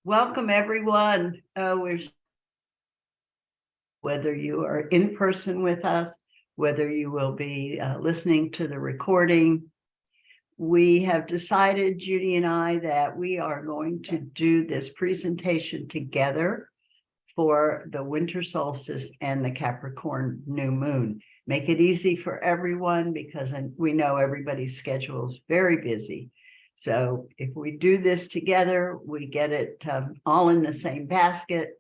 Welcome, everyone. Whether you are in person with us, whether you will be listening to the recording, we have decided, Judy and I, that we are going to do this presentation together for the winter solstice and the Capricorn new moon. Make it easy for everyone because we know everybody's schedule is very busy. So if we do this together, we get it all in the same basket,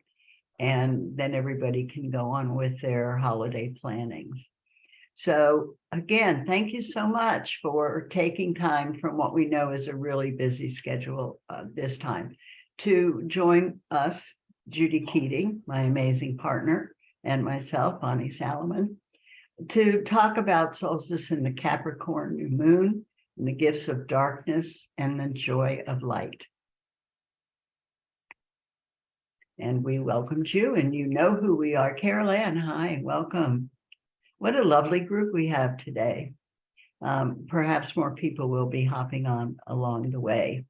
and then everybody can go on with their holiday plannings. So again, thank you so much for taking time from what we know is a really busy schedule this time to join us, Judy Keating, my amazing partner, and myself, Bonnie Salomon, to talk about solstice and the Capricorn new moon and the gifts of darkness and the joy of light. And we welcomed you, and you know who we are. Carol Ann, hi, welcome. What a lovely group we have today. Perhaps more people will be hopping on along the way.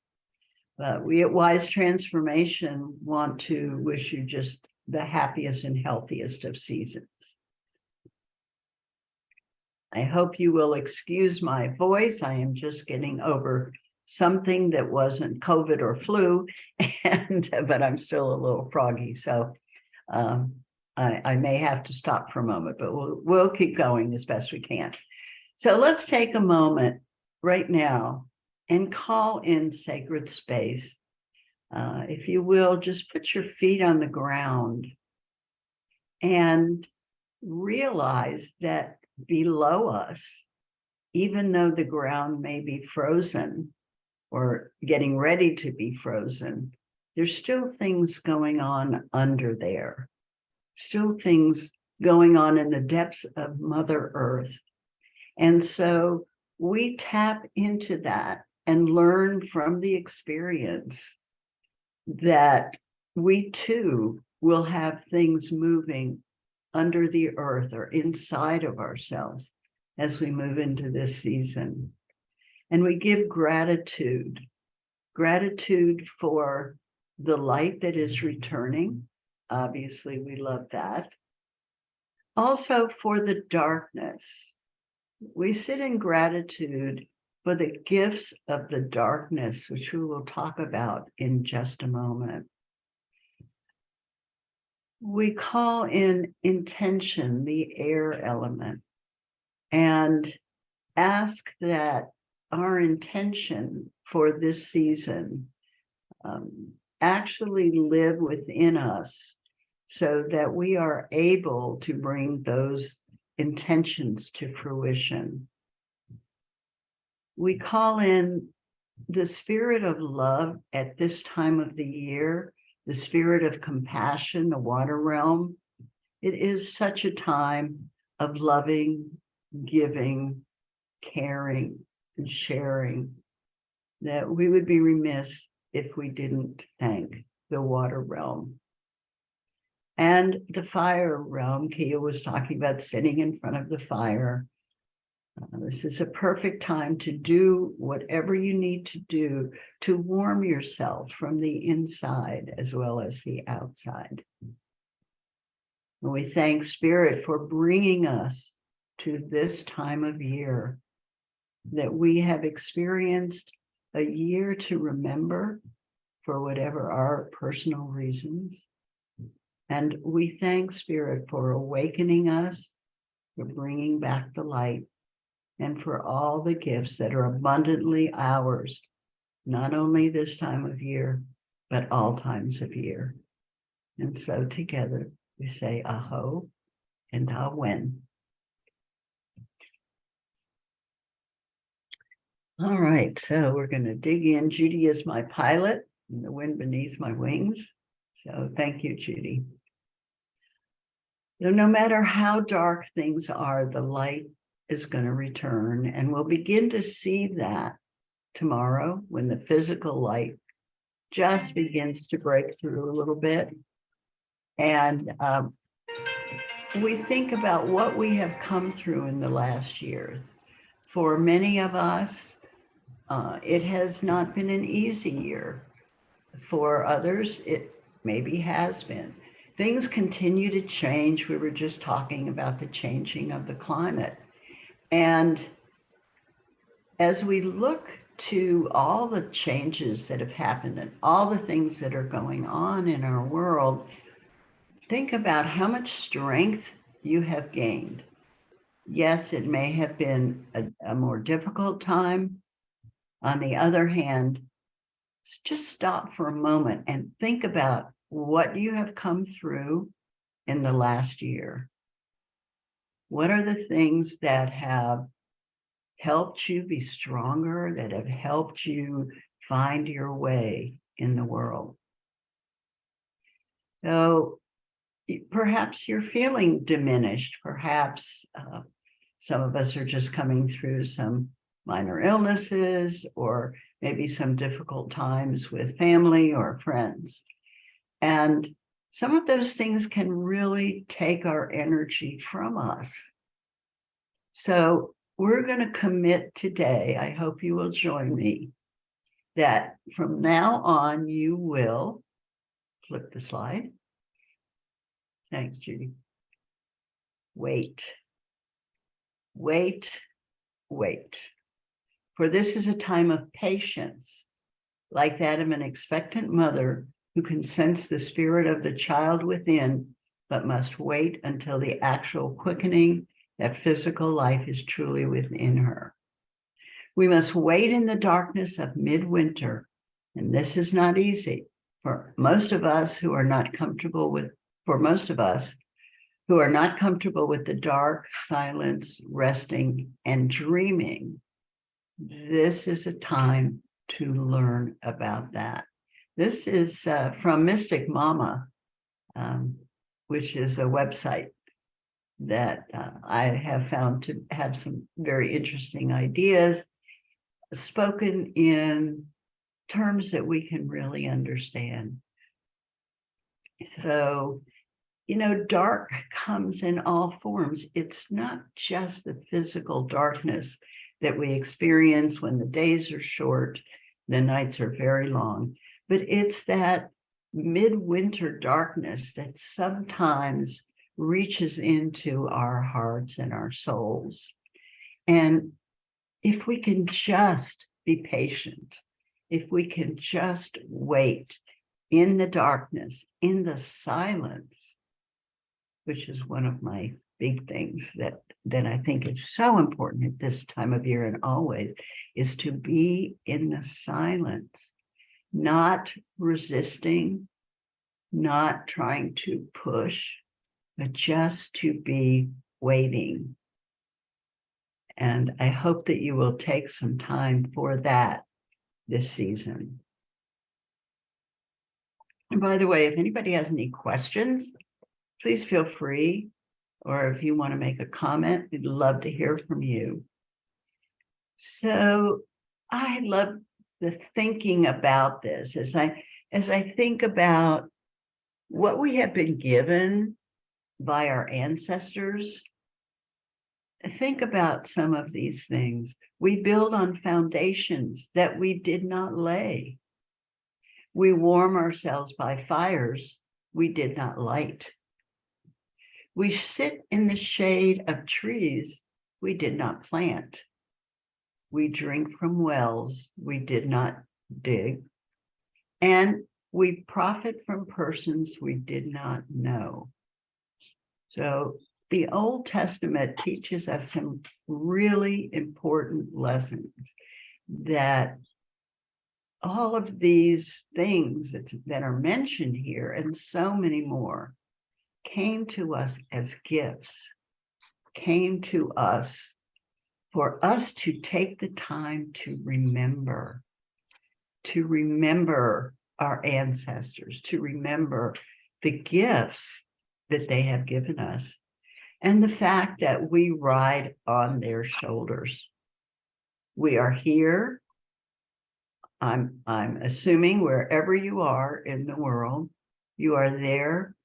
But we at Wise Transformation want to wish you just the happiest and healthiest of seasons. I hope you will excuse my voice. I am just getting over something that wasn't COVID or flu, but I'm still a little froggy. So I may have to stop for a moment, but we'll keep going as best we can. So let's take a moment right now and call in sacred space. If you will, just put your feet on the ground and realize that below us, even though the ground may be frozen or getting ready to be frozen, there's still things going on under there, still things going on in the depths of Mother Earth. And so we tap into that and learn from the experience that we too will have things moving under the earth or inside of ourselves as we move into this season. And we give gratitude for the light that is returning. Obviously, we love that. Also for the darkness. We sit in gratitude for the gifts of the darkness, which we will talk about in just a moment. We call in intention, the air element, and ask that our intention for this season actually live within us so that we are able to bring those intentions to fruition. We call in the spirit of love at this time of the year, the spirit of compassion, the water realm. It is such a time of loving, giving, caring, and sharing that we would be remiss if we didn't thank the water realm. And the fire realm, Kia was talking about sitting in front of the fire. This is a perfect time to do whatever you need to do to warm yourself from the inside as well as the outside. And we thank Spirit for bringing us to this time of year that we have experienced a year to remember for whatever our personal reasons. And we thank Spirit for awakening us, for bringing back the light, and for all the gifts that are abundantly ours, not only this time of year, but all times of year. And so together we say Aho and Awen. All right, so we're going to dig in. Judy is my pilot and the wind beneath my wings. So thank you, Judy. So no matter how dark things are, the light is going to return, and we'll begin to see that tomorrow when the physical light just begins to break through a little bit. And we think about what we have come through in the last year. For many of us, it has not been an easy year. For others, it maybe has been. Things continue to change. We were just talking about the changing of the climate. And as we look to all the changes that have happened and all the things that are going on in our world, think about how much strength you have gained. Yes, it may have been a more difficult time. On the other hand, just stop for a moment and think about what you have come through in the last year. What are the things that have helped you be stronger, that have helped you find your way in the world? So perhaps you're feeling diminished. Perhaps some of us are just coming through some minor illnesses or maybe some difficult times with family or friends. And some of those things can really take our energy from us. So we're going to commit today, I hope you will join me, that from now on you will, flip the slide. Thanks, Judy. Wait. For this is a time of patience, like that of an expectant mother who can sense the spirit of the child within, but must wait until the actual quickening that physical life is truly within her. We must wait in the darkness of midwinter, and this is not easy for most of us who are not comfortable with the dark, silence, resting, and dreaming. This is a time to learn about that. This is from Mystic Mama, which is a website that I have found to have some very interesting ideas spoken in terms that we can really understand. So, dark comes in all forms. It's not just the physical darkness that we experience when the days are short, the nights are very long, but it's that midwinter darkness that sometimes reaches into our hearts and our souls. And if we can just be patient, if we can just wait in the darkness, in the silence, which is one of my big things that I think is so important at this time of year and always, is to be in the silence, not resisting, not trying to push, but just to be waiting. And I hope that you will take some time for that this season. And by the way, if anybody has any questions, please feel free, or if you want to make a comment, we'd love to hear from you. So I love the thinking about this as I think about what we have been given by our ancestors. Think about some of these things. We build on foundations that we did not lay. We warm ourselves by fires we did not light. We sit in the shade of trees we did not plant. We drink from wells we did not dig. And we profit from persons we did not know. So the Old Testament teaches us some really important lessons, that all of these things that are mentioned here and so many more came to us as gifts, came to us for us to take the time to remember our ancestors, to remember the gifts that they have given us, and the fact that we ride on their shoulders. We are here. I'm assuming wherever you are in the world, you are there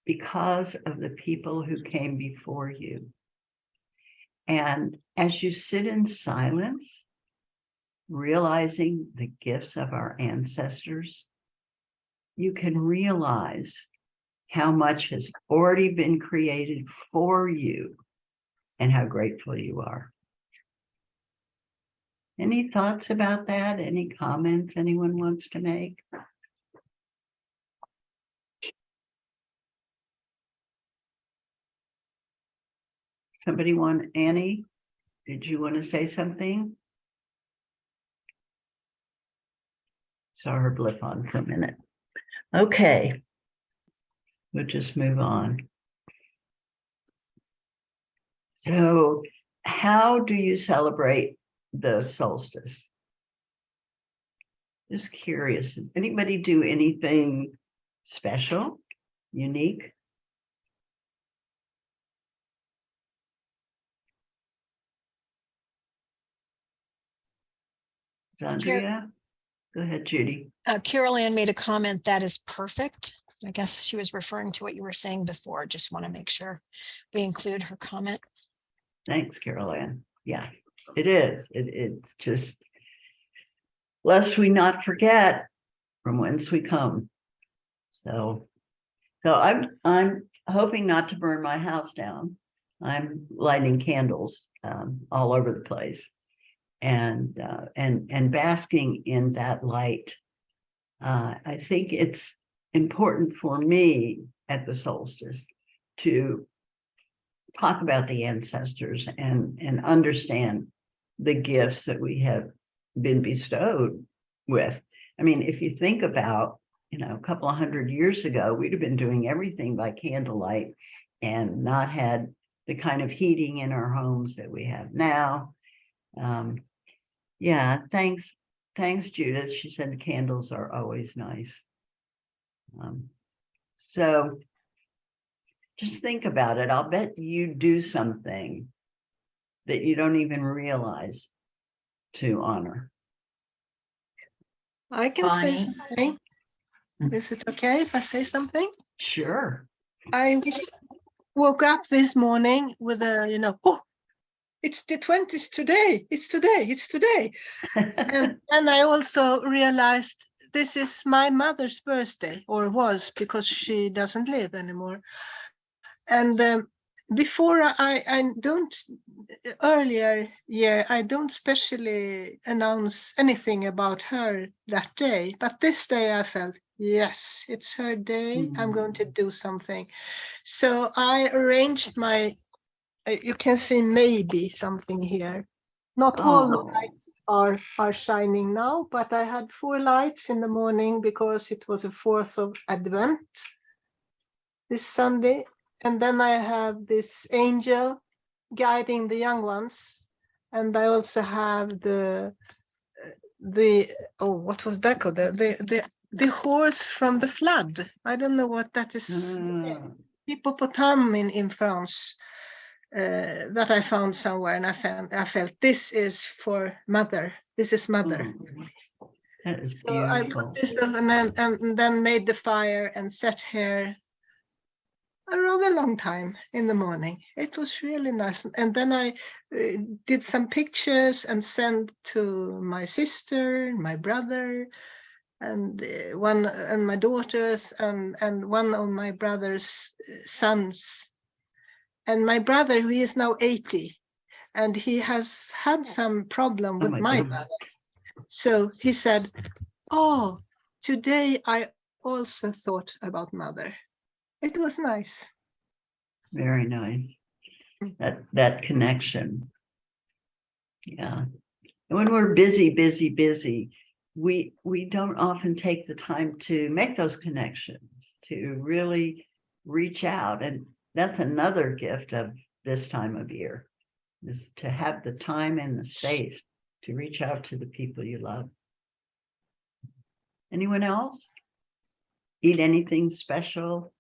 because of the people who came before you. And as you sit in silence, realizing the gifts of our ancestors, you can realize how much has already been created for you and how grateful you are. Any thoughts about that? Any comments anyone wants to make? Somebody want, Annie, did you want to say something? Saw her blip on for a minute. Okay, we'll just move on. So how do you celebrate the solstice? Just curious, does anybody do anything special, unique? Andrea? Go ahead, Judy. Carol Ann made a comment that is perfect. I guess she was referring to what you were saying before. Just want to make sure we include her comment. Thanks, Carol Ann. Yeah, it is. It's just, lest we not forget from whence we come. So I'm hoping not to burn my house down. I'm lighting candles all over the place, and basking in that light. I think it's important for me at the solstice to talk about the ancestors and understand the gifts that we have been bestowed with. I mean, if you think about, a couple of 100 years ago, we'd have been doing everything by candlelight and not had the kind of heating in our homes that we have now. Yeah, thanks, Judith. She said candles are always nice. So just think about it. I'll bet you do something that you don't even realize to honor. I can say something. Is it okay if I say something? Sure. I woke up this morning with a, oh, it's the 20th today. It's today. And I also realized this is my mother's birthday, or was, because she doesn't live anymore. And before I don't, earlier year, I don't specially announce anything about her that day. But this day I felt, yes, it's her day. I'm going to do something. So I arranged my, you can see maybe something here. Not all the lights are shining now, but I had 4 lights in the morning because it was the 4th of Advent this Sunday. And then I have this angel guiding the young ones. And I also have the what was that called? The horse from the flood. I don't know what that is. Hippopotam in France. That I found somewhere, and I felt this is for mother. This is mother. That is so beautiful. I put this and then made the fire and sat here a rather long time in the morning. It was really nice. And then I did some pictures and sent to my sister, my brother, and one and my daughters, and one of my brother's sons. And my brother, who is now 80, and he has had some problem with my mother. So he said, oh, today I also thought about mother. It was nice. Very nice. That connection. Yeah. And when we're busy, we don't often take the time to make those connections, to really reach out. And that's another gift of this time of year, is to have the time and the space to reach out to the people you love. Anyone else? Eat anything special?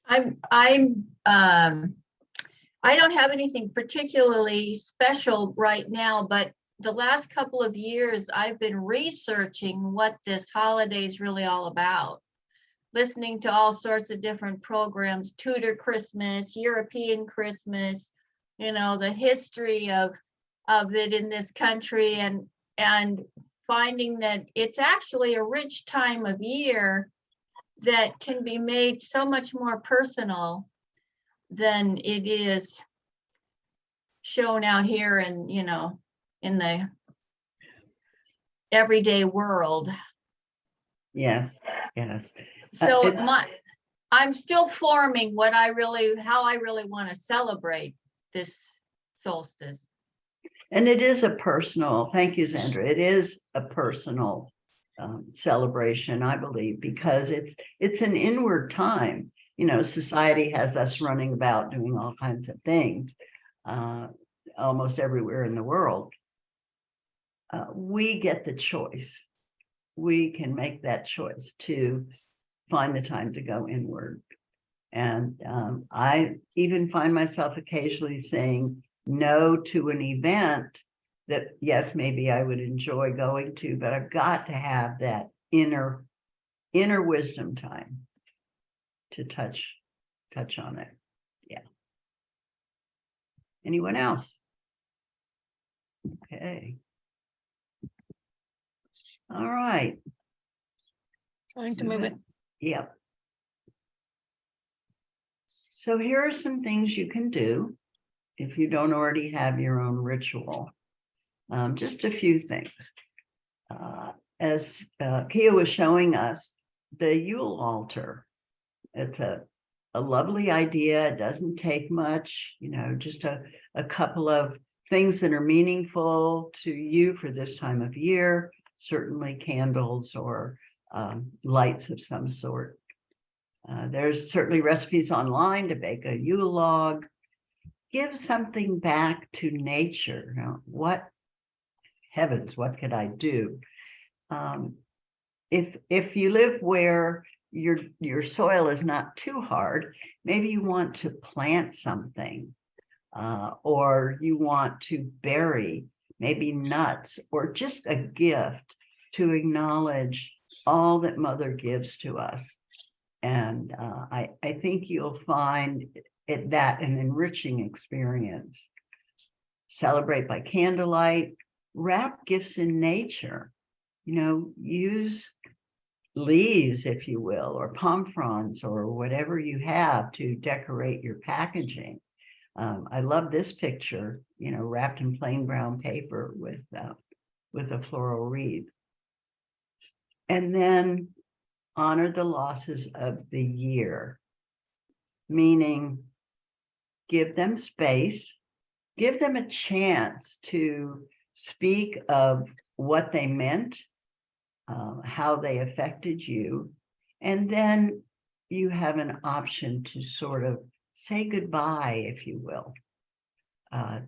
I don't have anything particularly special right now, but the last couple of years I've been researching what this holiday is really all about. Listening to all sorts of different programs, Tudor Christmas, European Christmas, the history of it in this country, and finding that it's actually a rich time of year that can be made so much more personal than it is shown out here in, you know, in the everyday world. Yes, yes. So it- I'm still forming how I really want to celebrate this solstice. And it is a personal, thank you, Sandra. It is a personal celebration, I believe, because it's an inward time. You know, society has us running about doing all kinds of things almost everywhere in the world. We get the choice. We can make that choice to find the time to go inward. And I even find myself occasionally saying no to an event that, yes, maybe I would enjoy going to, but I've got to have that inner wisdom time to touch on it. Yeah. Anyone else? Okay. All right. Trying to move it. Yep. So here are some things you can do if you don't already have your own ritual. Just a few things. As Kia was showing us, the Yule altar, it's a lovely idea. It doesn't take much, you know, just a couple of things that are meaningful to you for this time of year, certainly candles or lights of some sort. There's certainly recipes online to bake a Yule log. Give something back to nature. You know, what heavens, what could I do? If you live where your soil is not too hard, maybe you want to plant something, or you want to bury maybe nuts or just a gift to acknowledge all that Mother gives to us. And I think you'll find that an enriching experience. Celebrate by candlelight, wrap gifts in nature, you know, use leaves, if you will, or palm fronds or whatever you have to decorate your packaging. I love this picture, you know, wrapped in plain brown paper with a floral wreath. And then honor the losses of the year, meaning give them space, give them a chance to speak of what they meant, how they affected you, and then you have an option to sort of say goodbye, if you will,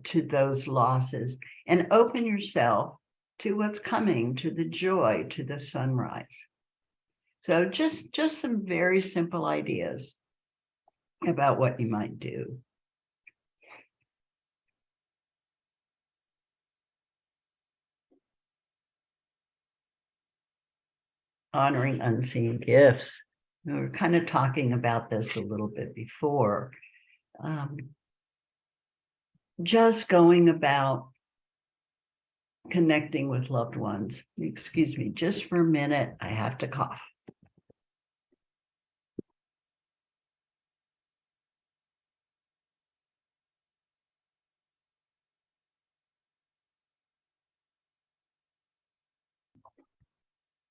to those losses and open yourself to what's coming, to the joy, to the sunrise. So just some very simple ideas about what you might do. Honoring unseen gifts. We were kind of talking about this a little bit before. Just going about connecting with loved ones. Excuse me, just for a minute, I have to cough.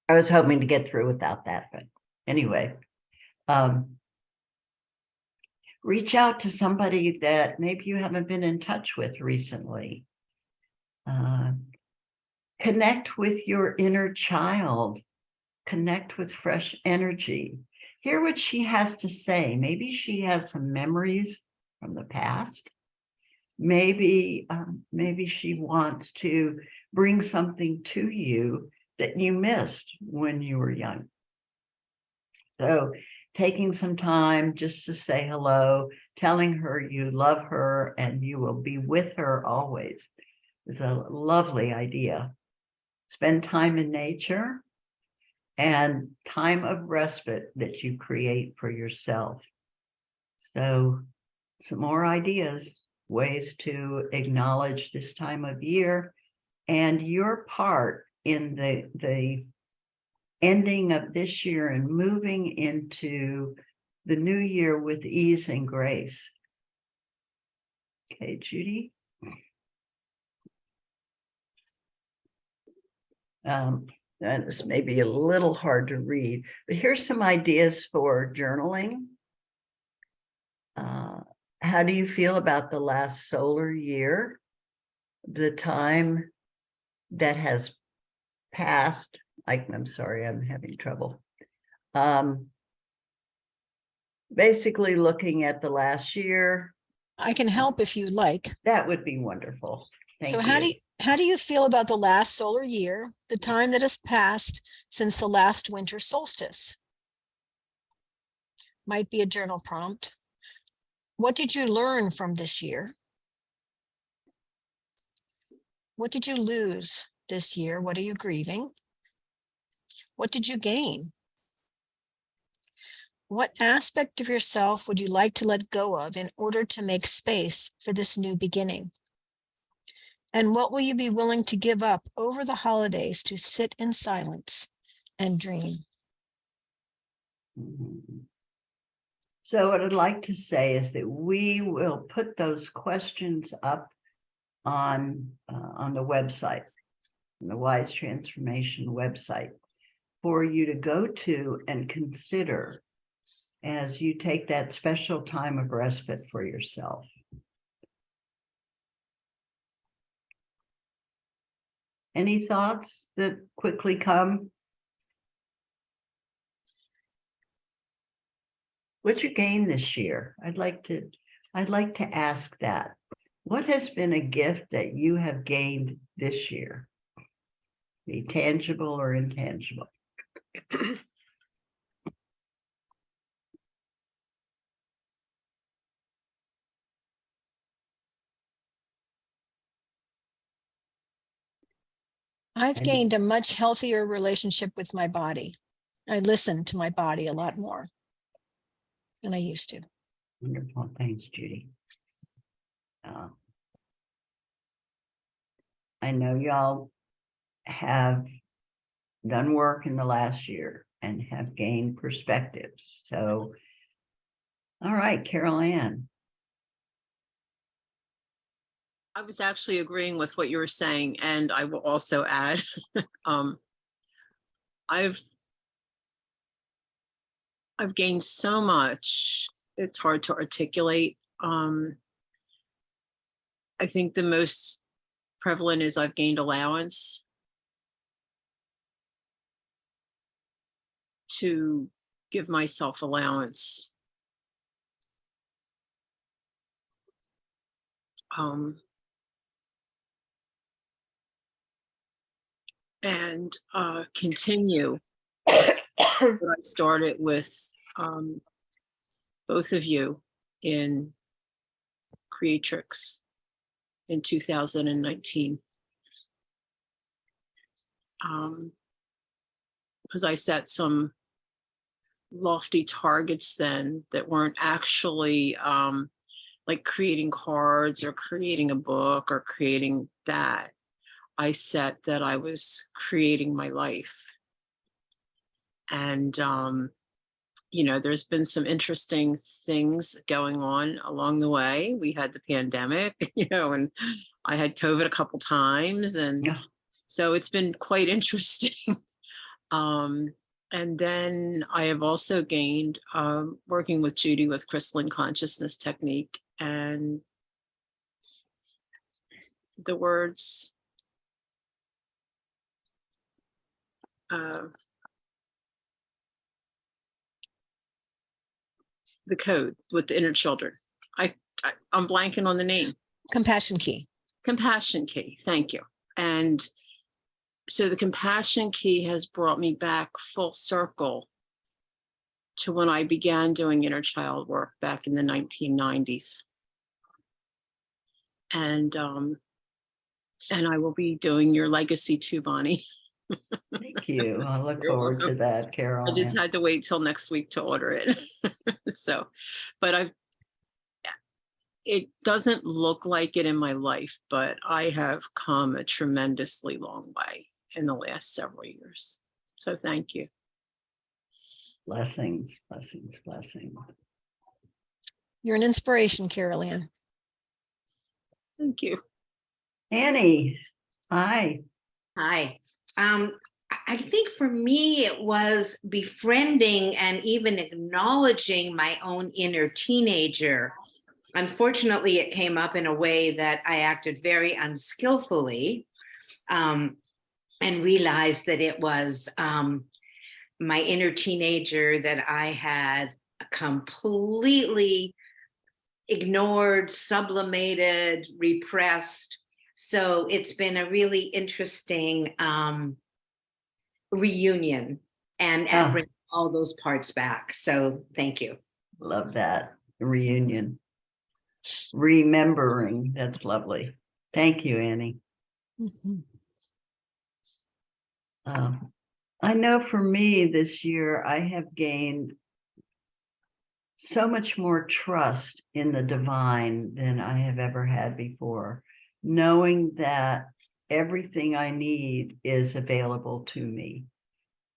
I was hoping to get through without that, but anyway, reach out to somebody that maybe you haven't been in touch with recently. Connect with your inner child. Connect with fresh energy. Hear what she has to say. Maybe she has some memories from the past. Maybe she wants to bring something to you that you missed when you were young. So taking some time just to say hello, telling her you love her and you will be with her always is a lovely idea. Spend time in nature and time of respite that you create for yourself. So some more ideas, ways to acknowledge this time of year and your part in the ending of this year and moving into the new year with ease and grace. Okay, Judy. That is maybe a little hard to read, but here's some ideas for journaling. How do you feel about the last solar year? The time that has passed. I'm sorry, I'm having trouble. Basically looking at the last year. I can help if you like. That would be wonderful. So Thank how do you feel about the last solar year, the time that has passed since the last winter solstice? Might be a journal prompt. What did you learn from this year? What did you lose this year? What are you grieving? What did you gain? What aspect of yourself would you like to let go of in order to make space for this new beginning? And what will you be willing to give up over the holidays to sit in silence and dream? you. So what I'd like to say is that we will put those questions up on the website, on the Wise Transformation website, for you to go to and consider as you take that special time of respite for yourself. Any thoughts that quickly come? What'd you gain this year? I'd like to ask that. What has been a gift that you have gained this year? Be tangible or intangible? I've gained a much healthier relationship with my body. I listen to my body a lot more than I used to. Wonderful. Thanks, Judy. I know y'all have done work in the last year and have gained perspectives. So, all right, Carol Ann. I was actually agreeing with what you were saying, and I will also add, I've gained so much, it's hard to articulate. I think the most prevalent is I've gained allowance to give myself allowance. And continue what I started with both of you in Creatrix in 2019. Because I set some lofty targets then that weren't actually like creating cards or creating a book or creating that. I set that I was creating my life. And, there's been some interesting things going on along the way. We had the pandemic, and I had COVID a couple times. And so it's been quite interesting. And then I have also gained working with Judy with crystalline consciousness technique and the words the code with the inner children. I'm blanking on the name. Compassion key. Compassion key. Thank you. And so the compassion key has brought me back full circle to when I began doing inner child work back in the 1990s. And I will be doing your legacy too, Bonnie. Thank you. I look You're forward to welcome. that, Carol. I just had to wait till next week to order it. So, but it doesn't look like it in my life, but I have come a tremendously long way. in the last several years. So thank you. Blessings, blessings, blessings. You're an inspiration, Carol Ann. Thank you. Annie, hi. Hi. I think for me, it was befriending and even acknowledging my own inner teenager. Unfortunately, it came up in a way that I acted very unskillfully, and realized that it was my inner teenager that I had completely ignored, sublimated, repressed. So it's been a really interesting reunion and Oh. bring all those parts back. So thank you. Love that reunion. Remembering, that's lovely. Thank you, Annie. Mhm. I know for me this year, I have gained so much more trust in the divine than I have ever had before, knowing that everything I need is available to me.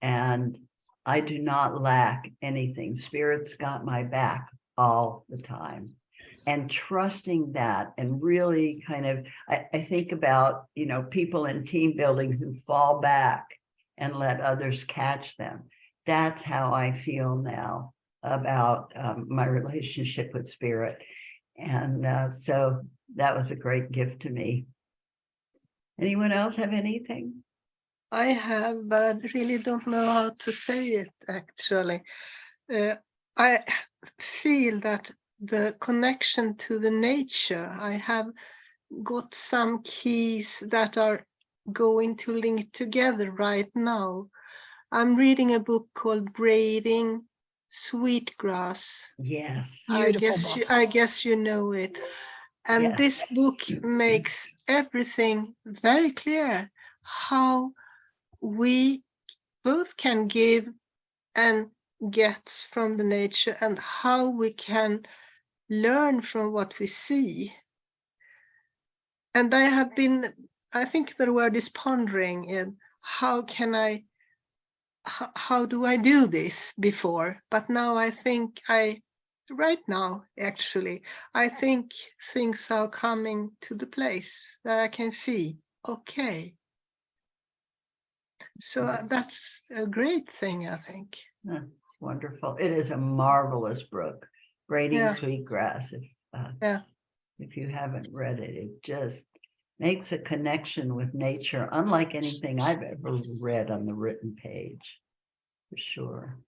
And I do not lack anything. Spirit's got my back all the time. And trusting that, and really kind of, I think about, people in team buildings who fall back and let others catch them. That's how I feel now about my relationship with Spirit. And so that was a great gift to me. Anyone else have anything? I have, but I really don't know how to say it actually. I feel that the connection to the nature, I have got some keys that are going to link together right now. I'm reading a book called Braiding Sweetgrass. Yes. Beautiful book. I guess you know it. And Yes. this book makes everything very clear, how we both can give and get from the nature, and how we can learn from what we see. And I think the word is pondering, and how do I do this before? But now I think right now, actually, I think things are coming to the place that I can see, okay. So that's a great thing, I think. That's wonderful. It is a marvelous book, Braiding Yeah. Sweetgrass. Yeah. If you haven't read it, it just makes a connection with nature, unlike anything I've ever read on the written page, for sure.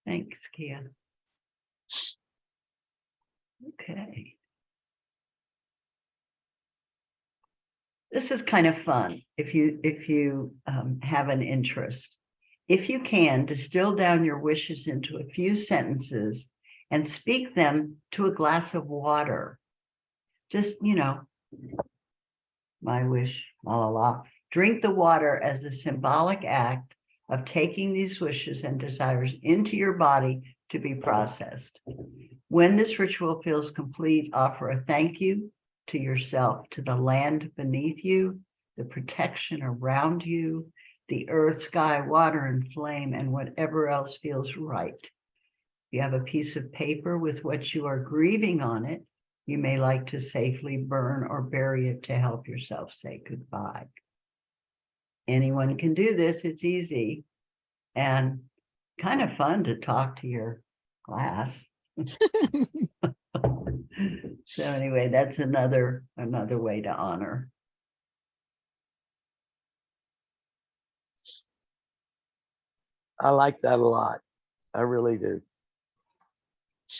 Thanks, Kia. Okay. This is kind of fun if you have an interest. If you can, distill down your wishes into a few sentences and speak them to a glass of water. Just, my wish, la la la. Drink the water as a symbolic act of taking these wishes and desires into your body to be processed. When this ritual feels complete, offer a thank you to yourself, to the land beneath you, the protection around you, the earth, sky, water, and flame, and whatever else feels right. If you have a piece of paper with what you are grieving on it, you may like to safely burn or bury it to help yourself say goodbye. Anyone can do this. It's easy and kind of fun to talk to your glass. So anyway, that's another way to honor. I like that a lot. I really do.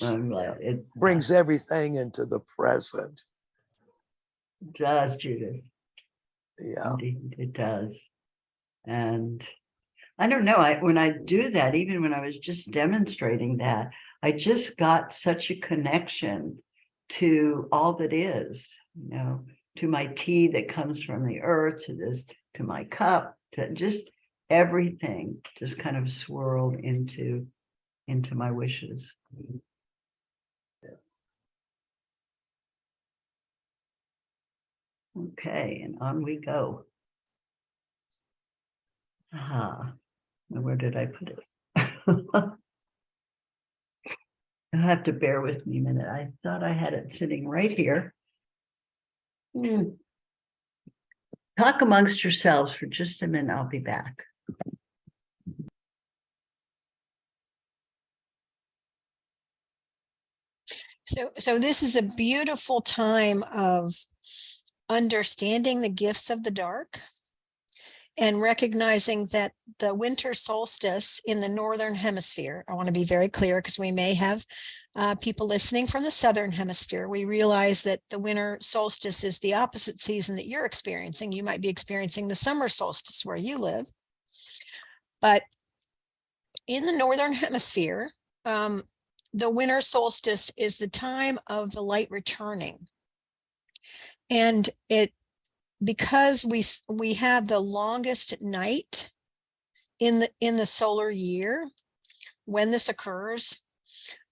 I'm glad it Brings everything into the present. does, Judith. Yeah. Indeed, it does. And I don't know, when I do that, even when I was just demonstrating that, I just got such a connection to all that is, to my tea that comes from the earth, to my cup, to just everything just kind of swirled into my wishes. Yeah. Okay, and on we go. Ah, where did I put it? You'll have to bear with me a minute. I thought I had it sitting right here. Talk amongst yourselves for just a minute. I'll be back. So this is a beautiful time of understanding the gifts of the dark and recognizing that the winter solstice in the northern hemisphere, I want to be very clear because we may have people listening from the southern hemisphere. We realize that the winter solstice is the opposite season that you're experiencing. You might be experiencing the summer solstice where you live. But in the northern hemisphere, the winter solstice is the time of the light returning. And because we have the longest night in the solar year when this occurs,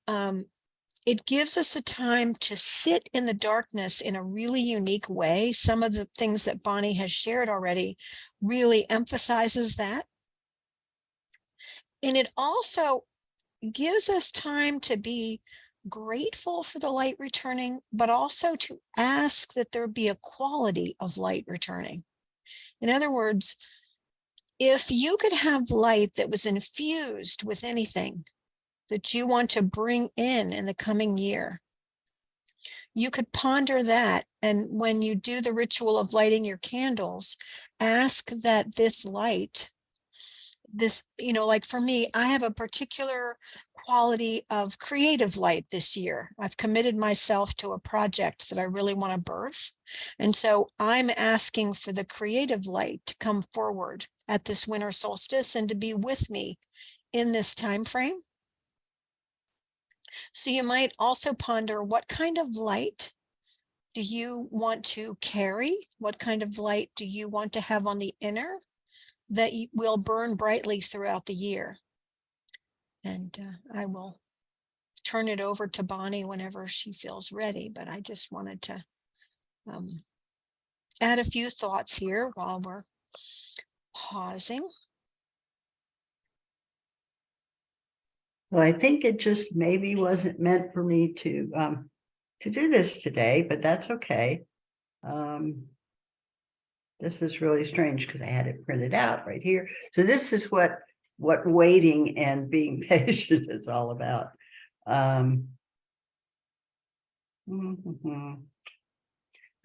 it gives us a time to sit in the darkness in a really unique way. Some of the things that Bonnie has shared already really emphasizes that. And it also gives us time to be grateful for the light returning, but also to ask that there be a quality of light returning. In other words, if you could have light that was infused with anything that you want to bring in the coming year, you could ponder that. And when you do the ritual of lighting your candles, ask that this light, like for me, I have a particular quality of creative light this year. I've committed myself to a project that I really want to birth. And so I'm asking for the creative light to come forward at this winter solstice and to be with me in this time frame. So you might also ponder, what kind of light do you want to carry? What kind of light do you want to have on the inner that will burn brightly throughout the year? And I will turn it over to Bonnie whenever she feels ready, but I just wanted to add a few thoughts here while we're pausing. Well, I think it just maybe wasn't meant for me to do this today, but that's okay. This is really strange because I had it printed out right here. So this is what waiting and being patient is all about. So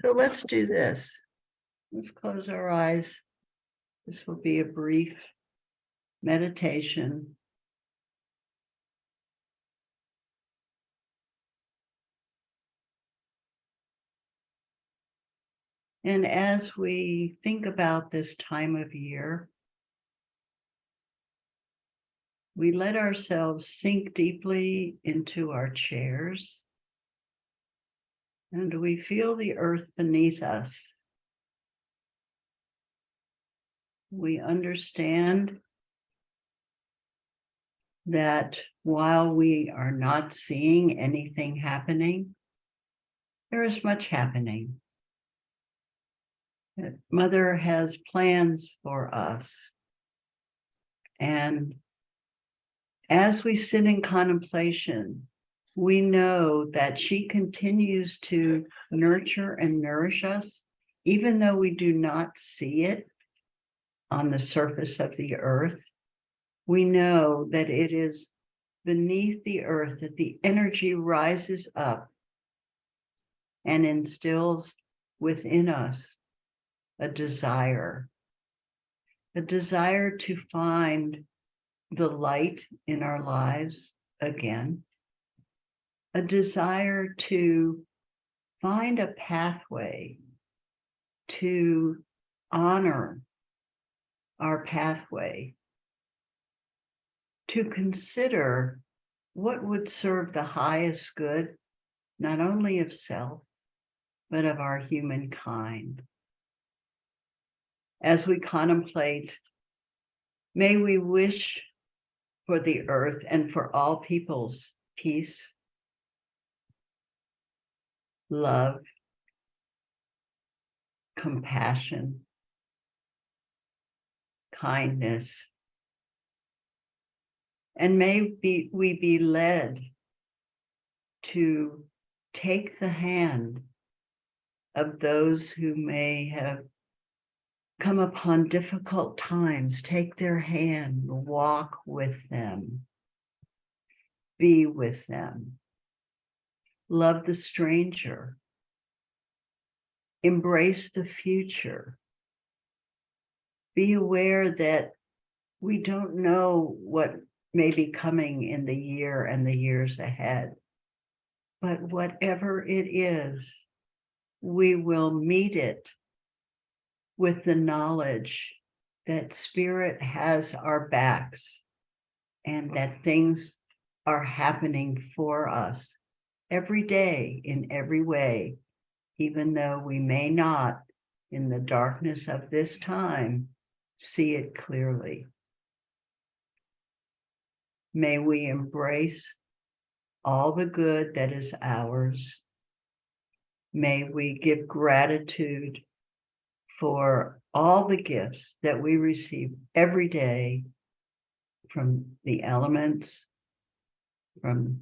let's do this. Let's close our eyes. This will be a brief meditation. And as we think about this time of year, we let ourselves sink deeply into our chairs, and we feel the earth beneath us. We understand that while we are not seeing anything happening, there is much happening. That Mother has plans for us. And as we sit in contemplation, we know that she continues to nurture and nourish us, even though we do not see it on the surface of the earth. We know that it is beneath the earth that the energy rises up and instills within us a desire to find the light in our lives again, a desire to find a pathway to honor our pathway, to consider what would serve the highest good, not only of self, but of our humankind. As we contemplate, may we wish for the earth and for all people's peace, love, compassion, kindness. And we be led to take the hand of those who may have come upon difficult times, take their hand, walk with them, be with them, love the stranger, embrace the future, be aware that we don't know what may be coming in the year and the years ahead. But whatever it is, we will meet it with the knowledge that Spirit has our backs and that things are happening for us every day in every way, even though we may not, in the darkness of this time, see it clearly. May we embrace all the good that is ours. May we give gratitude for all the gifts that we receive every day from the elements, from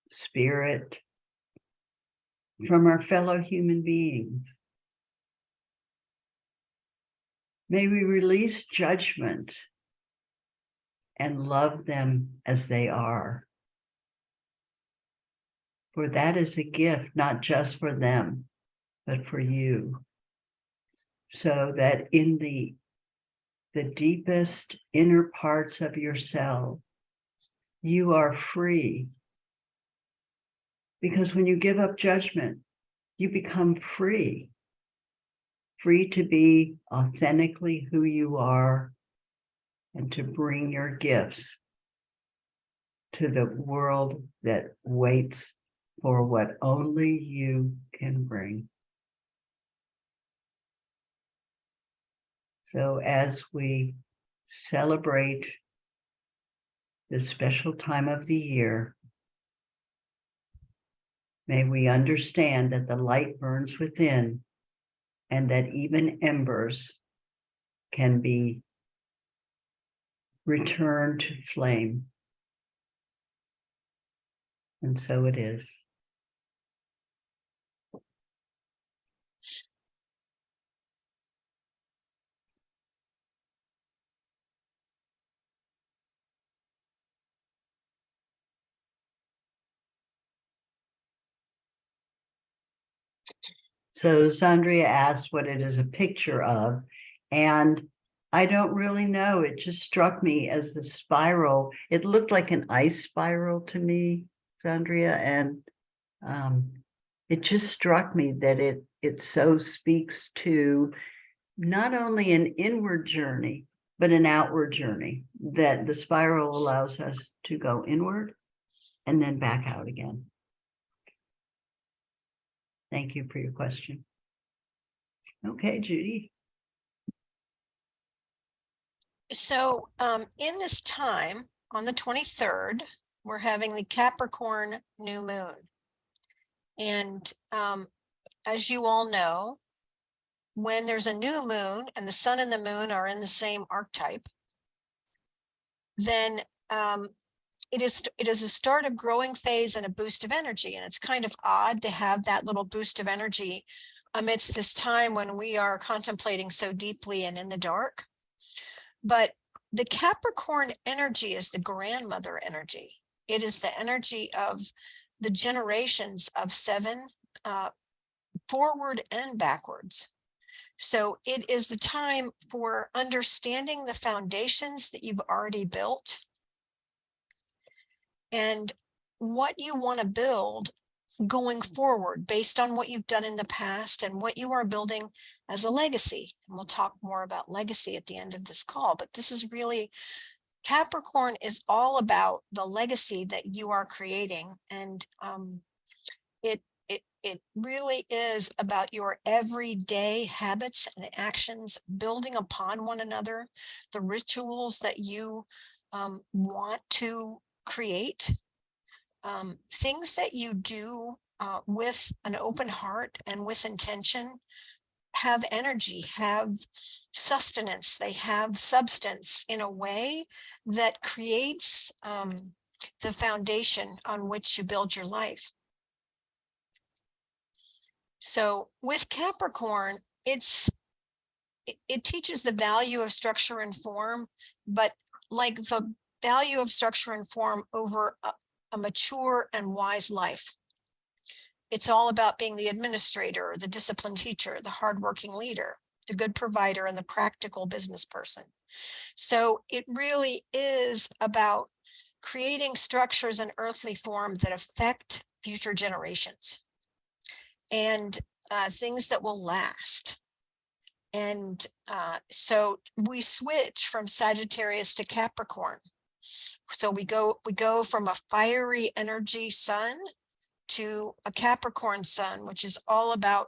Spirit, from our fellow human beings. May we release judgment and love them as they are. For that is a gift, not just for them, but for you. So that in the deepest inner parts of yourself, you are free. Because when you give up judgment, you become free. Free to be authentically who you are and to bring your gifts to the world that waits for what only you can bring. So as we celebrate this special time of the year, may we understand that the light burns within and that even embers can be returned to flame. And so it is. So Sandria asked what it is a picture of, and I don't really know. It just struck me as the spiral. It looked like an ice spiral to me, Sandria, and it just struck me that it so speaks to not only an inward journey, but an outward journey, that the spiral allows us to go inward and then back out again. Thank you for your question. Okay, Judy. So in this time, on the 23rd, we're having the Capricorn new moon. And as you all know, when there's a new moon and the sun and the moon are in the same archetype, then it is a start of growing phase and a boost of energy. And it's kind of odd to have that little boost of energy amidst this time when we are contemplating so deeply and in the dark. But the Capricorn energy is the grandmother energy. It is the energy of the generations of 7, forward and backwards. So it is the time for understanding the foundations that you've already built and what you want to build going forward based on what you've done in the past and what you are building as a legacy. And we'll talk more about legacy at the end of this call, but this is really, Capricorn is all about the legacy that you are creating. And it really is about your everyday habits and actions, building upon one another, the rituals that you want to create, things that you do with an open heart and with intention have energy, have sustenance, they have substance in a way that creates the foundation on which you build your life. So with Capricorn, it teaches the value of structure and form, but like the value of structure and form over a mature and wise life. It's all about being the administrator, the disciplined teacher, the hardworking leader, the good provider, and the practical business person. So it really is about creating structures in earthly form that affect future generations and things that will last. And so we switch from Sagittarius to Capricorn. So we go from a fiery energy sun to a Capricorn sun, which is all about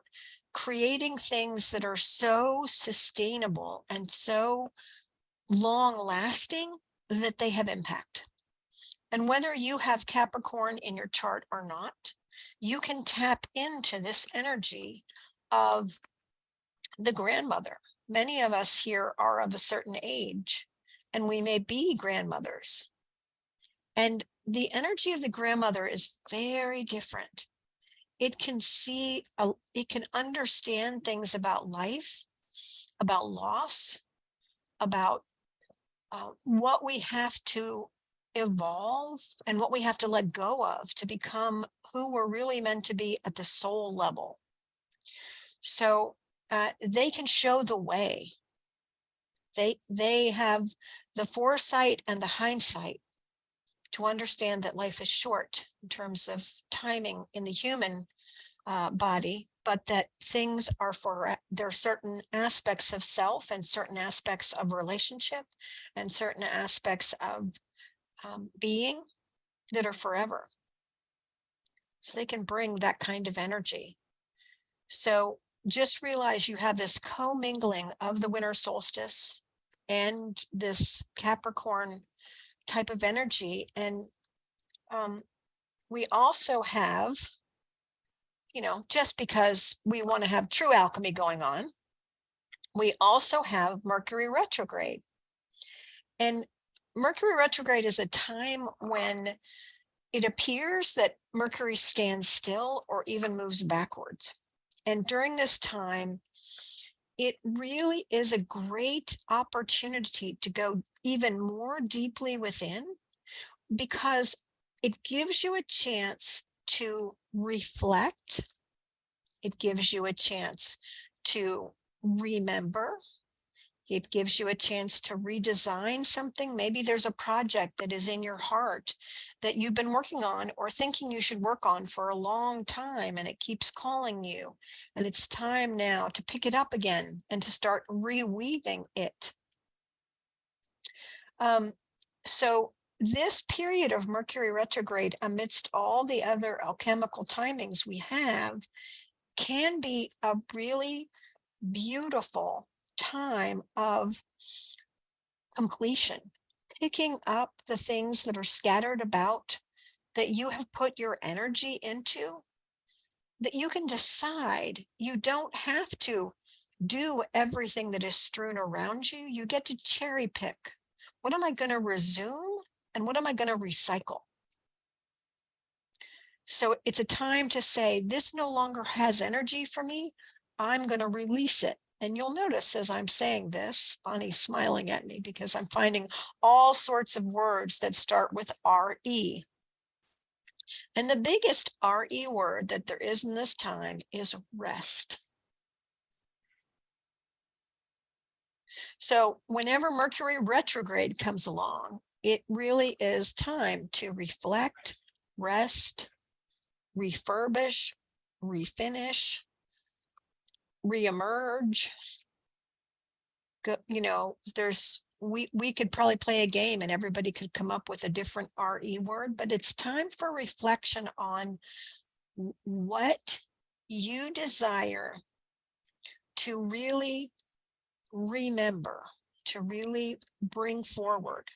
creating things that are so sustainable and so long lasting that they have impact. And whether you have Capricorn in your chart or not, you can tap into this energy of the grandmother. Many of us here are of a certain age, and we may be grandmothers. And the energy of the grandmother is very different. It can it can understand things about life, about loss, about what we have to evolve and what we have to let go of to become who we're really meant to be at the soul level. So they can show the way. They have the foresight and the hindsight to understand that life is short in terms of timing in the human body, but that things are there are certain aspects of self and certain aspects of relationship and certain aspects of being that are forever. So they can bring that kind of energy. So just realize you have this commingling of the winter solstice and this Capricorn type of energy. And we also have, just because we want to have true alchemy going on, we also have Mercury retrograde. And Mercury retrograde is a time when it appears that Mercury stands still or even moves backwards. And during this time, it really is a great opportunity to go even more deeply within, because it gives you a chance to reflect. It gives you a chance to remember. It gives you a chance to redesign something. Maybe there's a project that is in your heart that you've been working on or thinking you should work on for a long time, and it keeps calling you. And it's time now to pick it up again and to start reweaving it. So this period of Mercury retrograde, amidst all the other alchemical timings we have, can be a really beautiful time of completion, picking up the things that are scattered about that you have put your energy into, that you can decide. You don't have to do everything that is strewn around you. You get to cherry pick. What am I going to resume and what am I going to recycle? So it's a time to say, this no longer has energy for me. I'm going to release it. And you'll notice as I'm saying this, Bonnie's smiling at me because I'm finding all sorts of words that start with R-E. And the biggest R-E word that there is in this time is rest. So whenever Mercury retrograde comes along, it really is time to reflect, rest, refurbish, refinish, reemerge. We could probably play a game and everybody could come up with a different RE word, but it's time for reflection on what you desire to really remember, to really bring forward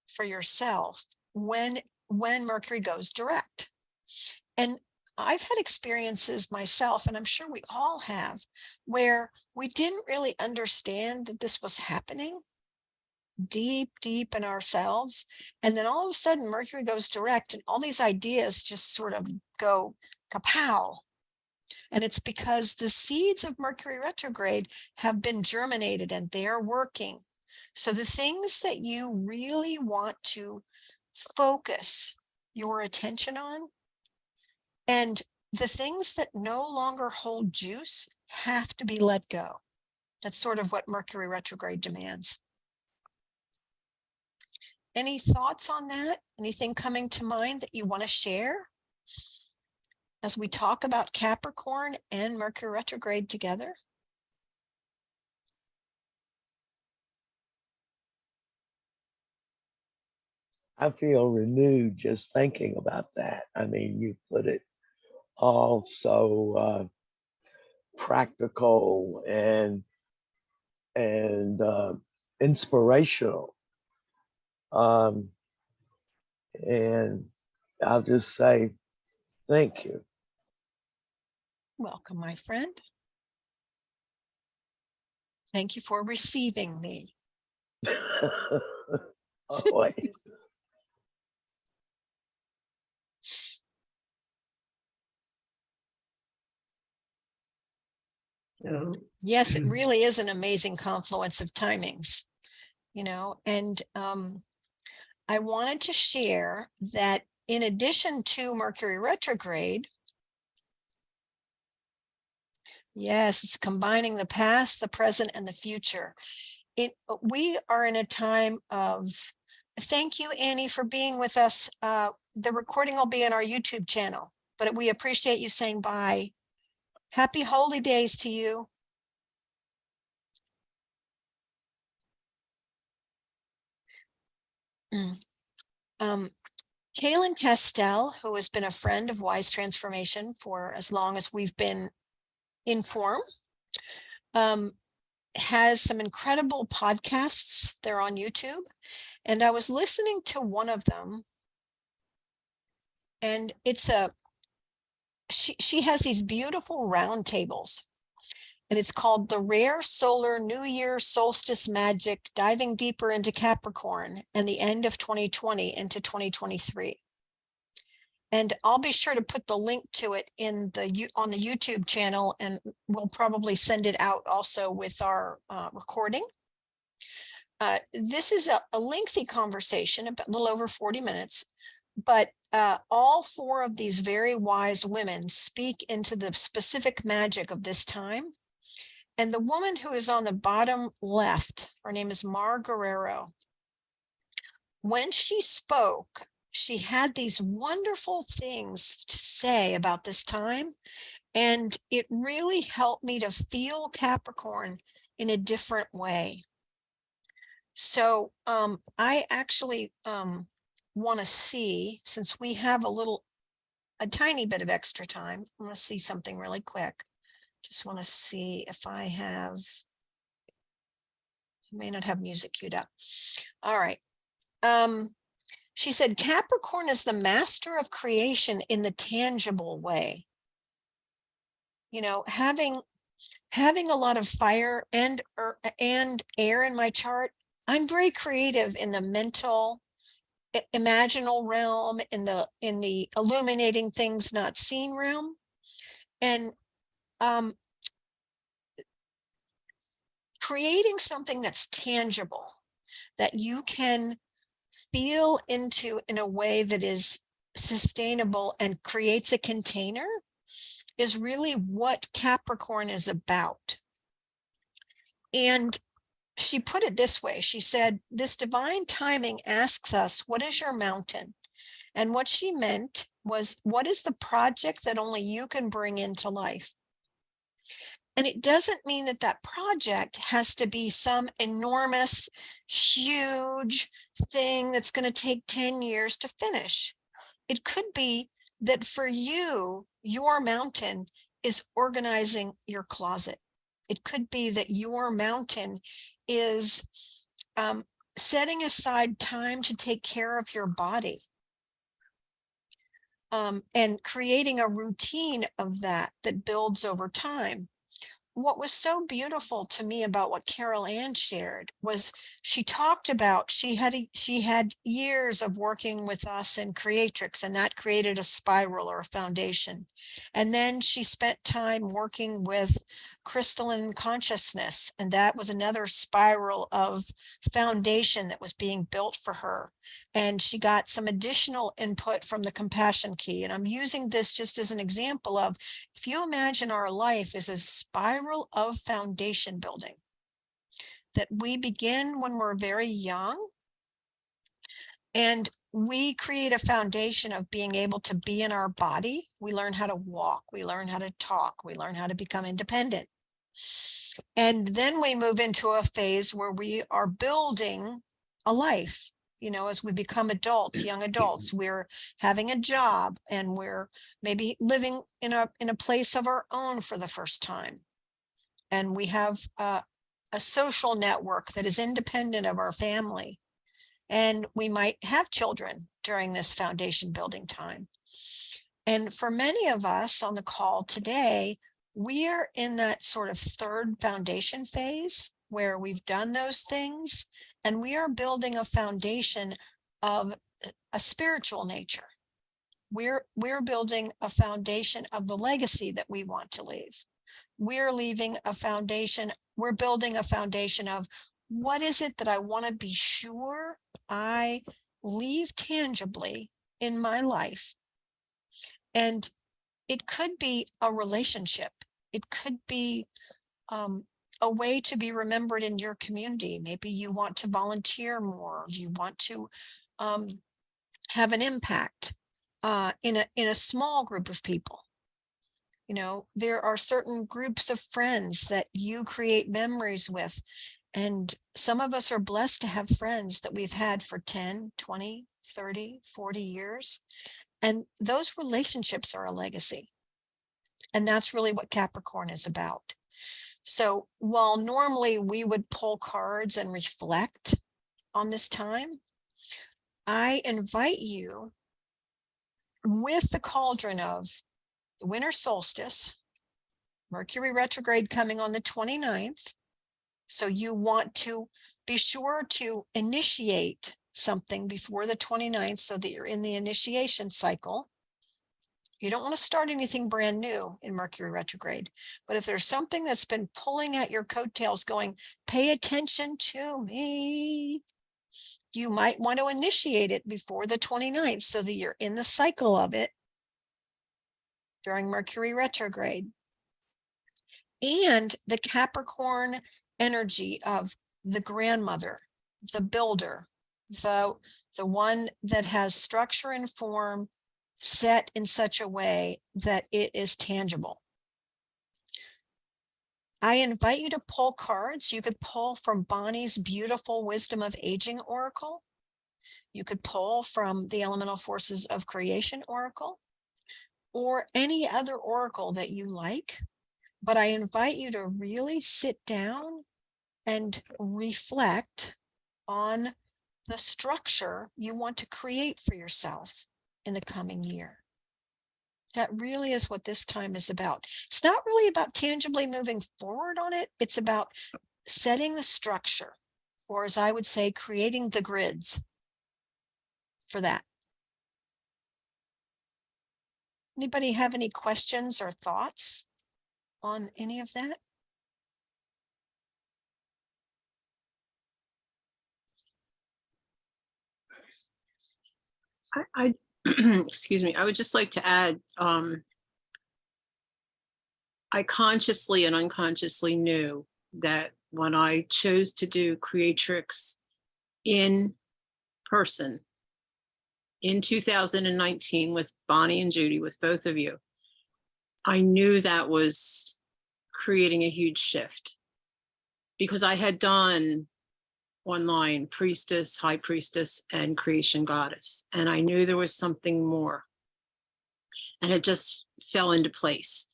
for yourself when Mercury goes direct. And I've had experiences myself, and I'm sure we all have, where we didn't really understand that this was happening deep, deep in ourselves. And then all of a sudden, Mercury goes direct, and all these ideas just sort of go kapow. And it's because the seeds of Mercury retrograde have been germinated and they're working. So the things that you really want to focus your attention on, and the things that no longer hold juice, have to be let go. That's sort of what Mercury retrograde demands. Any thoughts on that? Anything coming to mind that you want to share as we talk about Capricorn and Mercury retrograde together? I feel renewed just thinking about that. I mean, you put it all so practical and inspirational. Um, and I'll just say thank you. Welcome, my friend. Thank you for receiving me. Always. So, Yes, it really is an amazing confluence of timings, and I wanted to share that in addition to Mercury retrograde, yes, it's combining the past, the present, and the future. We are in a time of, thank you, Annie, for being with us. The recording will be on our YouTube channel, but we appreciate you saying bye. Happy holy days to you. Kaylin Castell, who has been a friend of Wise Transformation for as long as we've been in form, has some incredible podcasts. They're on YouTube. And I was listening to one of them, and she has these beautiful round tables, and it's called The Rare Solar New Year Solstice Magic, Diving Deeper into Capricorn and the End of 2020 into 2023. And I'll be sure to put the link to it on the YouTube channel, and we'll probably send it out also with our recording. This is a lengthy conversation, a little over 40 minutes, but all four of these very wise women speak into the specific magic of this time. And the woman who is on the bottom left, her name is Mar Guerrero. When she spoke, she had these wonderful things to say about this time. And it really helped me to feel Capricorn in a different way. So I actually want to see, since we have a tiny bit of extra time, I want to see something really quick. Just want to see if I may not have music queued up. All right. She said, Capricorn is the master of creation in the tangible way. Having a lot of fire and air in my chart, I'm very creative in the mental, imaginal realm, in the illuminating things not seen realm. And creating something that's tangible, that you can feel into in a way that is sustainable and creates a container, is really what Capricorn is about. And she put it this way. She said, this divine timing asks us, what is your mountain? And what she meant was, what is the project that only you can bring into life? And it doesn't mean that that project has to be some enormous, huge thing that's going to take 10 years to finish. It could be that for you, your mountain is organizing your closet. It could be that your mountain is setting aside time to take care of your body. and creating a routine of that that builds over time. What was so beautiful to me about what Carol Ann shared was she talked about she had years of working with us in Creatrix, and that created a spiral or a foundation. And then she spent time working with crystalline consciousness, and that was another spiral of foundation that was being built for her. And she got some additional input from the compassion key. And I'm using this just as an example of, if you imagine our life as a spiral of foundation building, that we begin when we're very young, and we create a foundation of being able to be in our body. We learn how to walk, we learn how to talk, we learn how to become independent. And then we move into a phase where we are building a life. You know, as we become adults, young adults, we're having a job, and we're maybe living in a place of our own for the first time. And we have a social network that is independent of our family. And we might have children during this foundation building time. And for many of us on the call today, we are in that sort of third foundation phase where we've done those things, and we are building a foundation of a spiritual nature. We're building a foundation of the legacy that we want to leave. We're building a foundation of, what is it that I want to be sure I leave tangibly in my life? And it could be a relationship. It could be a way to be remembered in your community. Maybe you want to volunteer more. You want to have an impact in a small group of people. You know, there are certain groups of friends that you create memories with. And some of us are blessed to have friends that we've had for 10, 20, 30, 40 years. And those relationships are a legacy. And that's really what Capricorn is about. So while normally we would pull cards and reflect on this time, I invite you, with the cauldron of the winter solstice, Mercury retrograde coming on the 29th. So you want to be sure to initiate something before the 29th so that you're in the initiation cycle. You don't want to start anything brand new in Mercury retrograde. But if there's something that's been pulling at your coattails going, pay attention to me, you might want to initiate it before the 29th so that you're in the cycle of it during Mercury retrograde. And the Capricorn energy of the grandmother, the builder, the one that has structure and form set in such a way that it is tangible. I invite you to pull cards. You could pull from Bonnie's beautiful Wisdom of Aging Oracle. You could pull from the Elemental Forces of Creation Oracle, or any other oracle that you like. But I invite you to really sit down and reflect on the structure you want to create for yourself in the coming year. That really is what this time is about. It's not really about tangibly moving forward on it. It's about setting the structure, or as I would say, creating the grids for that. Anybody have any questions or thoughts on any of that? I excuse me, I would just like to add, I consciously and unconsciously knew that when I chose to do Creatrix in person in 2019 with Bonnie and Judy, with both of you, I knew that was creating a huge shift, because I had done online priestess, high priestess, and creation goddess, and I knew there was something more, and it just fell into place.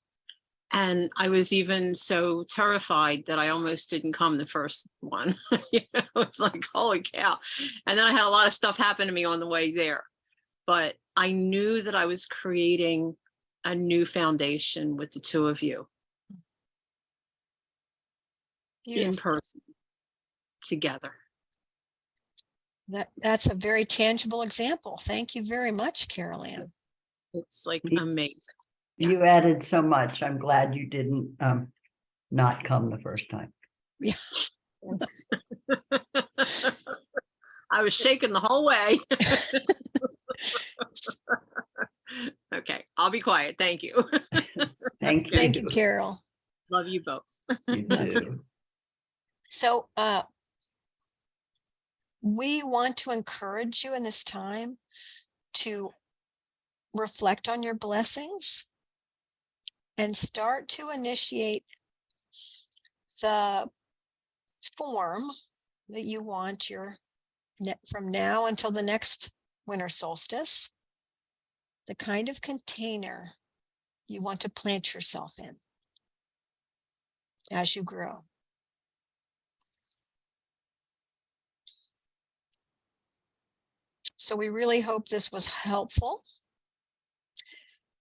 And I was even so terrified that I almost didn't come the first one. You know, it's like, holy cow. And then I had a lot of stuff happen to me on the way there. But I knew that I was creating a new foundation with the two of you in Beautiful. person together. That's a very tangible example. Thank you very much, Carol Ann. It's like You- amazing. You Yes. added so much. I'm glad you didn't not come the first time. Thanks. I was shaking the whole way. Okay, I'll be quiet. Thank you. Thank you. Thank you, Carol. Love you both. You Love you. too. So we want to encourage you in this time to reflect on your blessings and start to initiate the form that you want from now until the next winter solstice, the kind of container you want to plant yourself in as you grow. So we really hope this was helpful.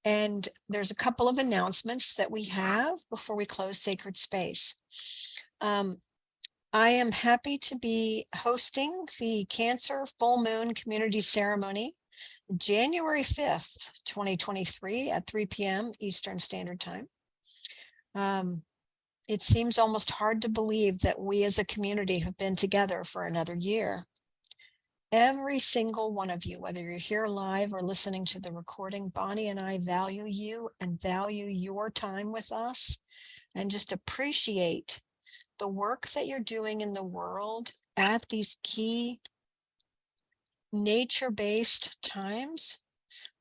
And there's a couple of announcements that we have before we close Sacred Space. I am happy to be hosting the Cancer Full Moon Community Ceremony, January 5th, 2023 at 3 p.m. Eastern Standard Time. It seems almost hard to believe that we as a community have been together for another year. Every single one of you, whether you're here live or listening to the recording, Bonnie and I value you and value your time with us and just appreciate the work that you're doing in the world at these key nature-based times,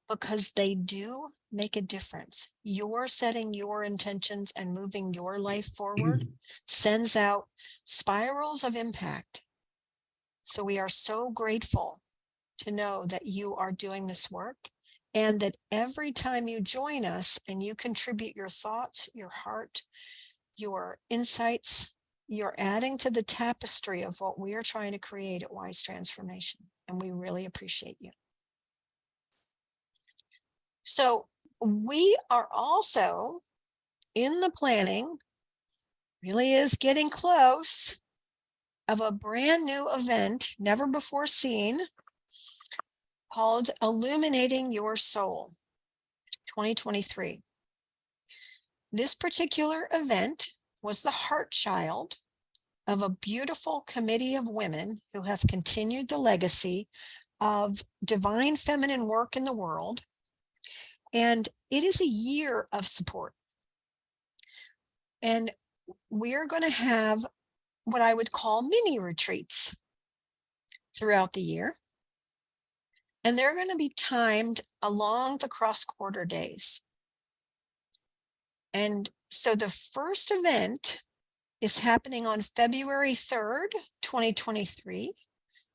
because they do make a difference. You're setting your intentions and moving your life forward sends out spirals of impact. So we are so grateful to know that you are doing this work, and that every time you join us and you contribute your thoughts, your heart, your insights, you're adding to the tapestry of what we are trying to create at Wise Transformation. And we really appreciate you. So we are also in the planning, really is getting close, of a brand new event, never before seen, called Illuminating Your Soul 2023. This particular event was the heart child of a beautiful committee of women who have continued the legacy of divine feminine work in the world. And it is a year of support. And we are going to have what I would call mini retreats throughout the year. And they're going to be timed along the cross-quarter days. And so the first event is happening on February 3rd, 2023.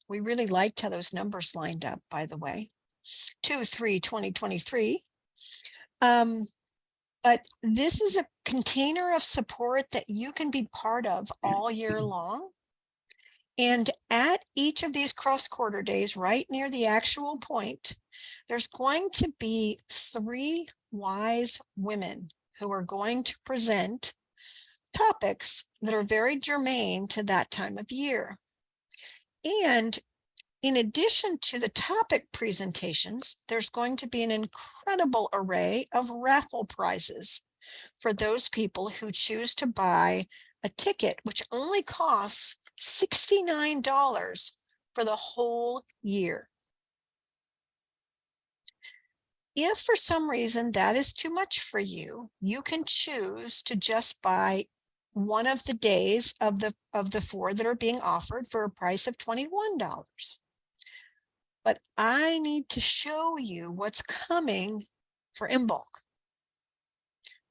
We really liked how those numbers lined up, by the way. 2/3/2023. But this is a container of support that you can be part of all year long. And at each of these cross-quarter days, right near the actual point, there's going to be 3 wise women who are going to present topics that are very germane to that time of year. And in addition to the topic presentations, there's going to be an incredible array of raffle prizes for those people who choose to buy a ticket, which only costs $69 for the whole year. If for some reason that is too much for you, you can choose to just buy one of the days of the 4 that are being offered for a price of $21. But I need to show you what's coming for in bulk.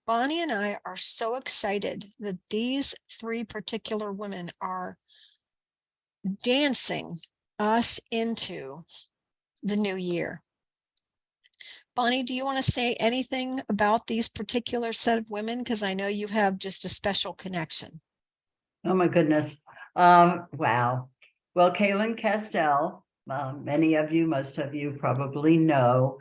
Bonnie and I are so excited that these 3 particular women are dancing us into the new year. Bonnie, do you want to say anything about these particular set of women? Because I know you have just a special connection. Oh, my goodness. Wow. Well, Kaylin Castell, many of you, most of you probably know,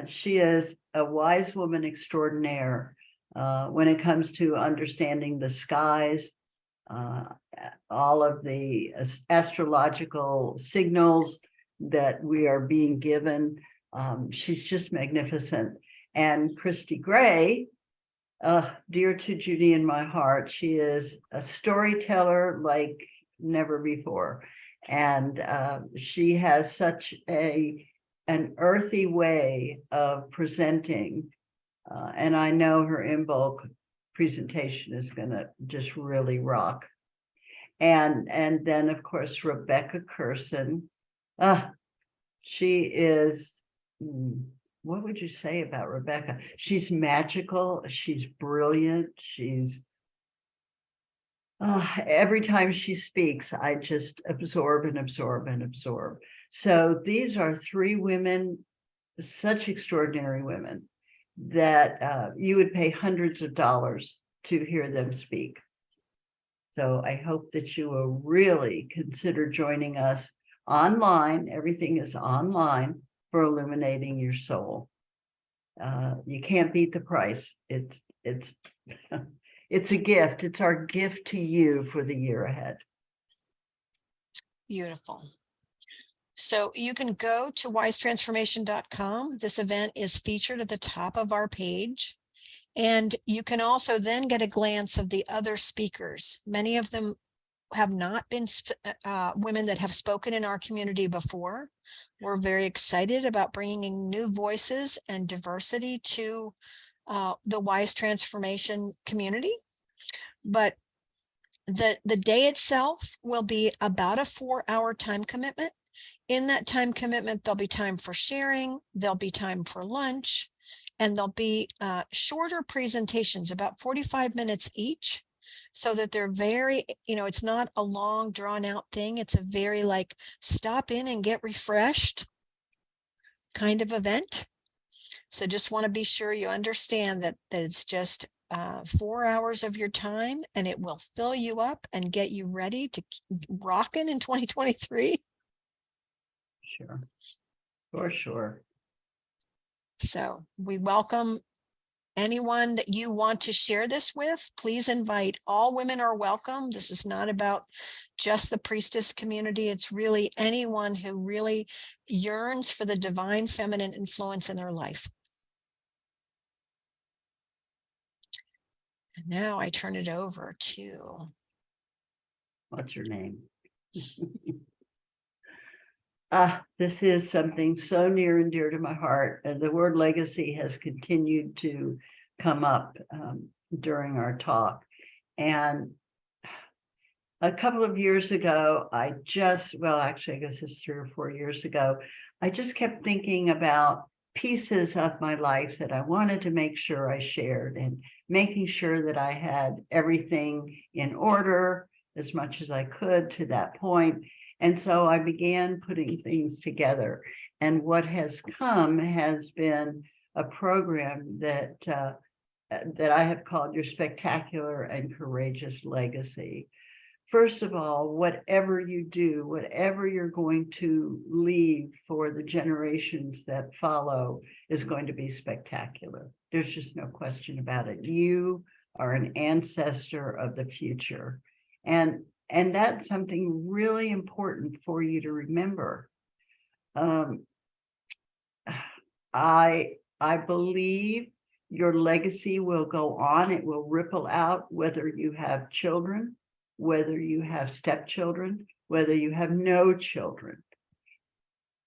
She is a wise woman extraordinaire when it comes to understanding the skies, uh, all of the astrological signals that we are being given. She's just magnificent. And Christy Gray, dear to Judy in my heart, she is a storyteller like never before. And she has such an earthy way of presenting. And I know her Imbolc presentation is going to just really rock. And then, of course, Rebecca Curson. She is, what would you say about Rebecca? She's magical. She's brilliant. She's, every time she speaks, I just absorb and absorb and absorb. So these are three women, such extraordinary women, that you would pay hundreds of dollars to hear them speak. So I hope that you will really consider joining us online. Everything is online for illuminating your soul. You can't beat the price. It's it's a gift. It's our gift to you for the year ahead. Beautiful. So you can go to wisetransformation.com. This event is featured at the top of our page. And you can also then get a glance of the other speakers. Many of them have not been women that have spoken in our community before. We're very excited about bringing new voices and diversity to the Wise Transformation community. But the day itself will be about a 4-hour time commitment. In that time commitment, there'll be time for sharing, there'll be time for lunch, and there'll be shorter presentations, about 45 minutes each, so that they're very, it's not a long drawn out thing. It's a very like stop in and get refreshed kind of event. So just want to be sure you understand that it's just 4 hours of your time, and it will fill you up and get you ready to rockin' in 2023. Sure, for sure. So we welcome anyone that you want to share this with. Please invite. All women are welcome. This is not about just the priestess community. It's really anyone who really yearns for the divine feminine influence in their life. And now I turn it over to, What's her name? This is something so near and dear to my heart. And the word legacy has continued to come up during our talk. And a couple of years ago, I guess it's 3 or 4 years ago, I just kept thinking about pieces of my life that I wanted to make sure I shared, and making sure that I had everything in order as much as I could to that point. And so I began putting things together. And what has come has been a program that I have called Your Spectacular and Courageous Legacy. First of all, whatever you do, whatever you're going to leave for the generations that follow is going to be spectacular. There's just no question about it. You are an ancestor of the future. And that's something really important for you to remember. I believe your legacy will go on. It will ripple out, whether you have children, whether you have stepchildren, whether you have no children.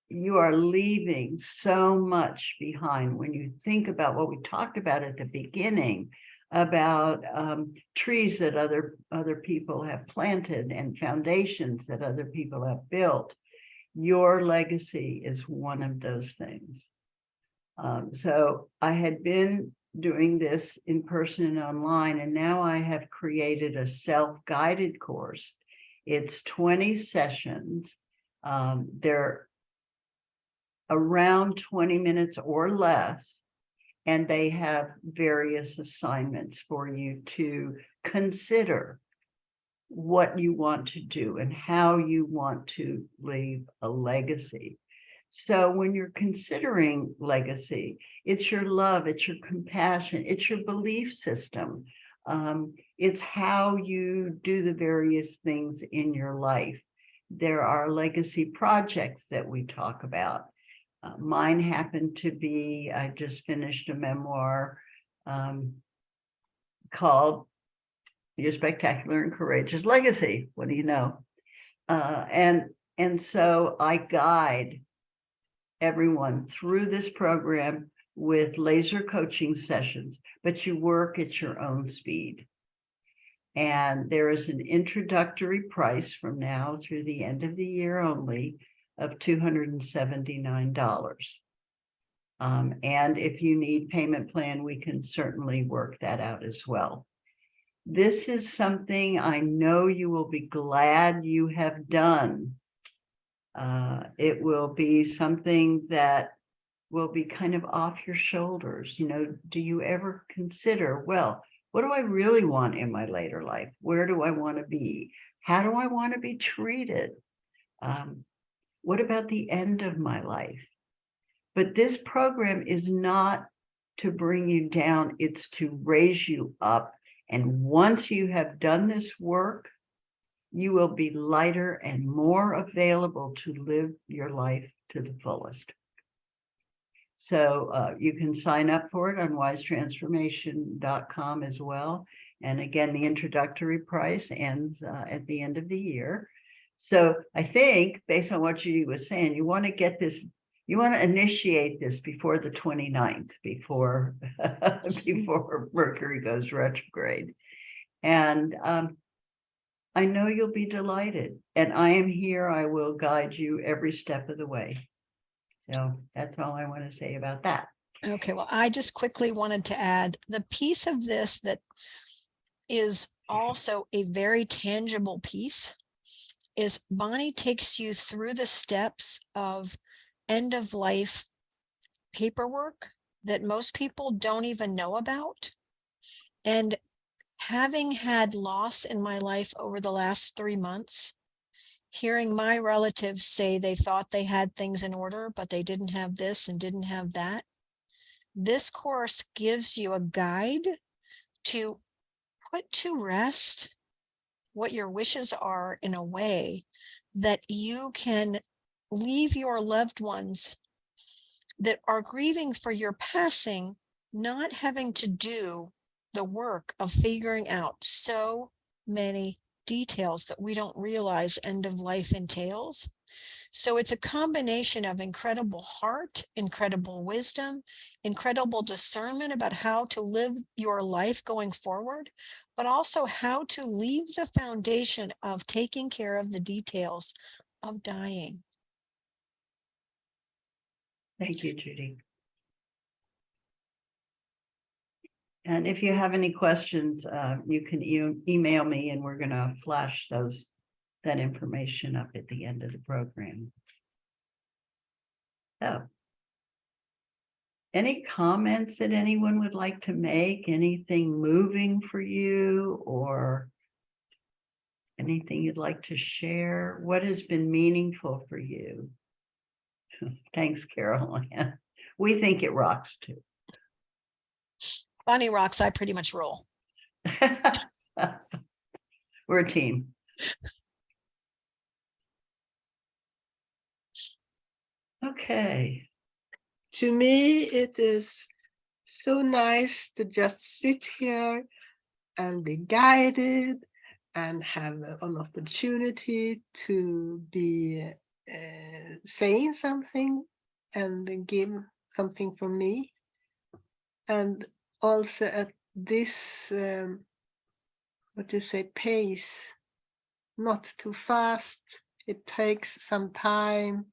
You are leaving so much behind. When you think about what we talked about at the beginning, about trees that other people have planted and foundations that other people have built, your legacy is one of those things. So I had been doing this in person and online, and now I have created a self-guided course. It's 20 sessions. They're around 20 minutes or less, and they have various assignments for you to consider what you want to do and how you want to leave a legacy. So when you're considering legacy, it's your love, it's your compassion, it's your belief system. It's how you do the various things in your life. There are legacy projects that we talk about. Mine happened to be, I just finished a memoir called Your Spectacular and Courageous Legacy. What do you know? And so I guide everyone through this program with laser coaching sessions, but you work at your own speed. And there is an introductory price from now through the end of the year only of $279. And if you need payment plan, we can certainly work that out as well. This is something I know you will be glad you have done. It will be something that will be kind of off your shoulders. You know, do you ever consider, well, what do I really want in my later life? Where do I want to be? How do I want to be treated? What about the end of my life? But this program is not to bring you down, it's to raise you up. And once you have done this work, you will be lighter and more available to live your life to the fullest. So you can sign up for it on wisetransformation.com as well. And again, the introductory price ends at the end of the year. So I think, based on what Judy was saying, you want to get this, you want to initiate this before the 29th, before before Mercury goes retrograde. And I know you'll be delighted. And I am here. I will guide you every step of the way. So that's all I want to say about that. Okay, well, I just quickly wanted to add the piece of this that is also a very tangible piece is Bonnie takes you through the steps of end of life paperwork that most people don't even know about. And having had loss in my life over the last 3 months, hearing my relatives say they thought they had things in order, but they didn't have this and didn't have that. This course gives you a guide to put to rest what your wishes are in a way that you can leave your loved ones that are grieving for your passing, not having to do the work of figuring out so many details that we don't realize end of life entails. So it's a combination of incredible heart, incredible wisdom, incredible discernment about how to live your life going forward, but also how to leave the foundation of taking care of the details of dying. Thank you, Judy. And if you have any questions, you can email me and we're going to flash that information up at the end of the program. So, any comments that anyone would like to make? Anything moving for you or anything you'd like to share? What has been meaningful for you? Thanks, Caroline. We think it rocks too. Bonnie rocks, I pretty much roll. We're a team. Okay. To me, it is so nice to just sit here and be guided and have an opportunity to be saying something and give something from me. And also at this, pace, not too fast. It takes some time.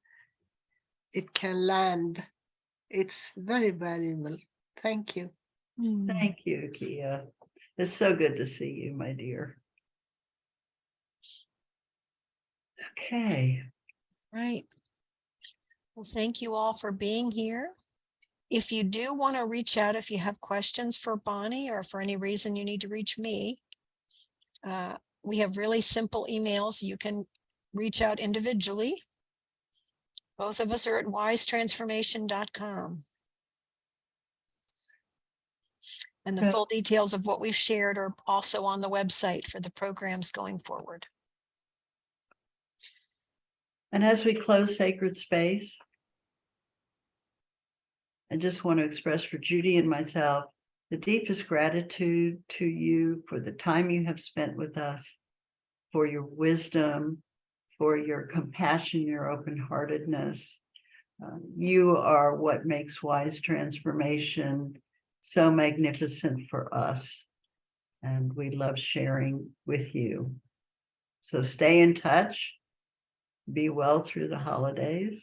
It can land. It's very valuable. Thank you. Thank you, Kia. It's so good to see you, my dear. Okay. Right. Well, thank you all for being here. If you do want to reach out, if you have questions for Bonnie or for any reason you need to reach me, we have really simple emails. You can reach out individually Both of us are at wisetransformation.com. And the Okay. full details of what we've shared are also on the website for the programs going forward. And as we close sacred space, I just want to express for Judy and myself the deepest gratitude to you for the time you have spent with us, for your wisdom, for your compassion, your open-heartedness. You are what makes Wise Transformation so magnificent for us. And we love sharing with you. So stay in touch. Be well through the holidays.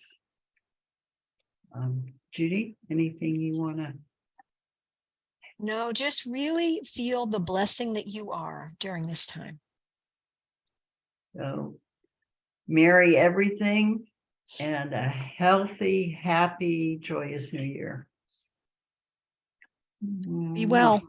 Judy, anything you want to? No, just really feel the blessing that you are during this time. So merry everything and a healthy, happy, joyous new year. Be well.